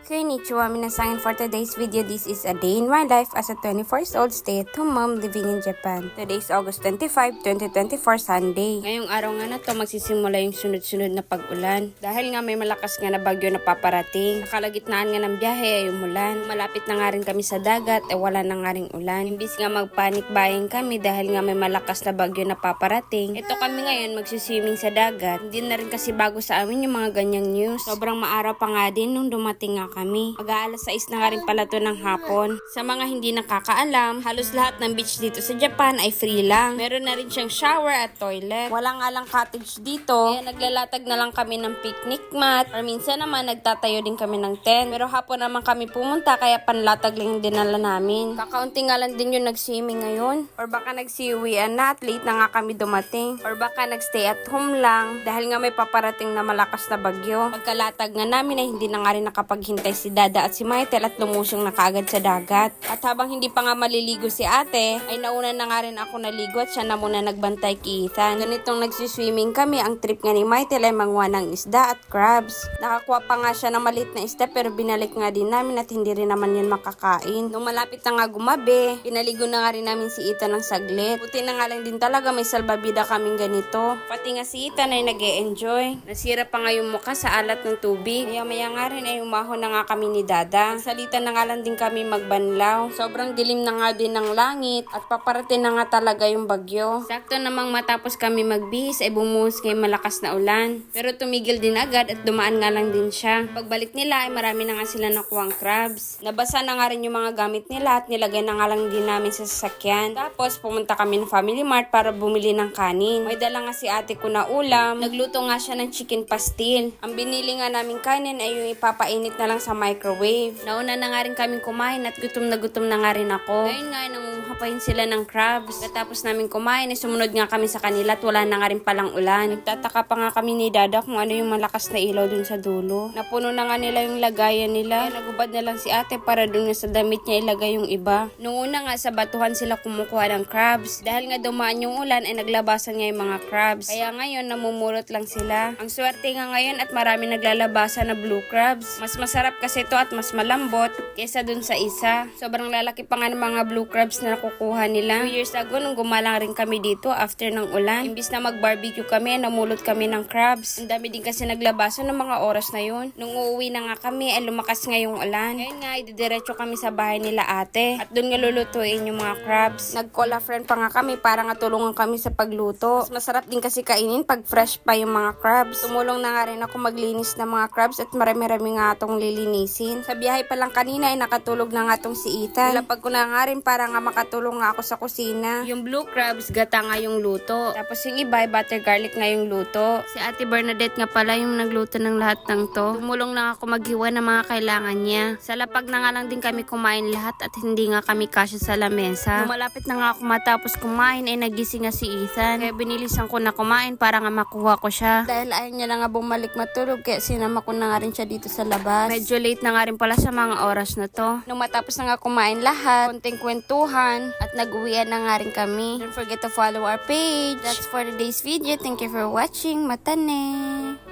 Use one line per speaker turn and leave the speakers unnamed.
Konnichiwa minasang, for today's video, this is a day in my life as a 24-year-old stay-at-home mom living in Japan. Today is August 25, 2024, Sunday. Ngayong araw nga na to magsisimula yung sunod-sunod na pag-ulan. Dahil nga may malakas nga na bagyo na paparating. Nakalagitnaan nga ng biyahe ay umulan. Malapit na nga rin kami sa dagat ay wala na nga rin ulan. Imbis nga magpanic buying kami dahil nga may malakas na bagyo na paparating. Ito kami ngayon magsiswimming sa dagat. Hindi na rin kasi bago sa amin yung mga ganyang news. Sobrang maaraw pa nga din nung dumating nga kami. Mag-aalas 6 na nga rin pala to ng hapon. Sa mga hindi nakakaalam, halos lahat ng beach dito sa Japan ay free lang. Meron na rin siyang shower at toilet. Wala nga lang cottage dito, kaya naglalatag na lang kami ng picnic mat. Or minsan naman nagtatayo din kami ng tent. Pero hapon naman kami pumunta kaya panlatag lang yung dinala namin. Kakaunti nga lang din yung nag-swimming ngayon. Or baka nagsiuwian na at late na nga kami dumating. Or baka nagstay at home lang dahil nga may paparating na malakas na bagyo. Pagkalatag nga namin ay hindi na nga rin nakapaghintay si Dada at si Maitel at lumusyong na kaagad sa dagat. At habang hindi pa nga maliligo si ate, ay nauna na nga rin ako naligo at siya na muna nagbantay kay Ethan. Ganitong nagsiswimming kami, ang trip nga ni Maitel ay manguha ng isda at crabs. Nakakuha pa nga siya ng maliit na isda pero binalik nga din namin at hindi rin naman yun makakain. Nung malapit na nga gumabi, pinaligo na nga rin namin si Ethan ng saglit. Buti na nga lang din talaga may salbabida kaming ganito. Pati nga si Ethan ay nag-e-enjoy. Nasira pa nga yung mukha sa alat ng tubig. Maya nga rin ay umahon na nga kami ni Dada. Salita na nga lang din kami magbanlaw. Sobrang dilim na nga din ng langit at paparating na nga talaga yung bagyo. Sakto namang matapos kami magbihis ay bumuhos ngayong malakas na ulan. Pero tumigil din agad at dumaan nga lang din siya. Pagbalik nila ay marami na nga sila nakuhang crabs. Nabasa na nga rin yung mga gamit nila at nilagay na nga lang din namin sa sasakyan. Tapos pumunta kami ng Family Mart para bumili ng kanin. May dala nga si ate ko na ulam. Nagluto nga siya ng chicken pastil. Ang binili nga namin kanin ay yung ipapainit na lang sa microwave. Nauna na nga rin kaming kumain at gutom na nga rin ako. Ngayon nga, nangunguha pa yun sila ng crabs. Katapos namin kumain, sumunod nga kami sa kanila at wala na nga rin palang ulan. Nagtataka pa nga kami ni Dada kung ano yung malakas na ilaw dun sa dulo. Napuno na nga nila yung lagayan nila. Kaya nagubad na lang si ate para dun sa damit niya ilagay yung iba. Nung una nga sa batuhan sila kumukuha ng crabs. Dahil nga dumaan yung ulan ay naglabasan nga yung mga crabs. Kaya ngayon namumulot lang sila. Ang swerte nga ngayon at marami naglalabasan na blue crabs. Mas masarap kasi ito at mas malambot kesa dun sa isa. Sobrang lalaki pa nga ng mga blue crabs na nakukuha nila. 2 years ago nung gumalang rin kami dito after ng ulan. Imbis na mag-barbecue kami, namulot kami ng crabs. Ang dami din kasi naglabasan ng mga oras na yun. Nung uuwi na nga kami ay lumakas nga yung ulan. Ngayon nga ididiretso kami sa bahay nila ate. At dun nga lulutuin yung mga crabs. Nag-call a friend pa nga kami para nga tulungan kami sa pagluto. Mas masarap din kasi kainin pag fresh pa yung mga crabs. Tumulong na nga rin ako maglinis ng mga crabs at marami-rami nga itong lilinisin. Sa biyahe pa lang kanina ay nakatulog na nga tong si Ethan. Lapag ko na nga rin para nga makatulong nga ako sa kusina. Yung blue crabs, gata nga yung luto. Tapos yung iba, butter garlic nga yung luto. Si Ate Bernadette nga pala yung nagluto ng lahat ng to. Tumulong lang ako maghiwa ng mga kailangan niya. Sa lapag na nga lang din kami kumain lahat at hindi nga kami kasya sa lamesa. Nung malapit na nga ako matapos kumain ay nagising nga si Ethan. Kaya binilisan ko na kumain para nga makuha ko siya. Dahil ayaw niya na nga bumalik matulog kaya sinama ko na nga rin siya dito sa labas. Medyo late na nga rin pala sa mga oras na to. Nung matapos na nga kumain lahat, konting kwentuhan, at nag-uwian na nga rin kami. Don't forget to follow our page. That's for today's video. Thank you for watching. Matane!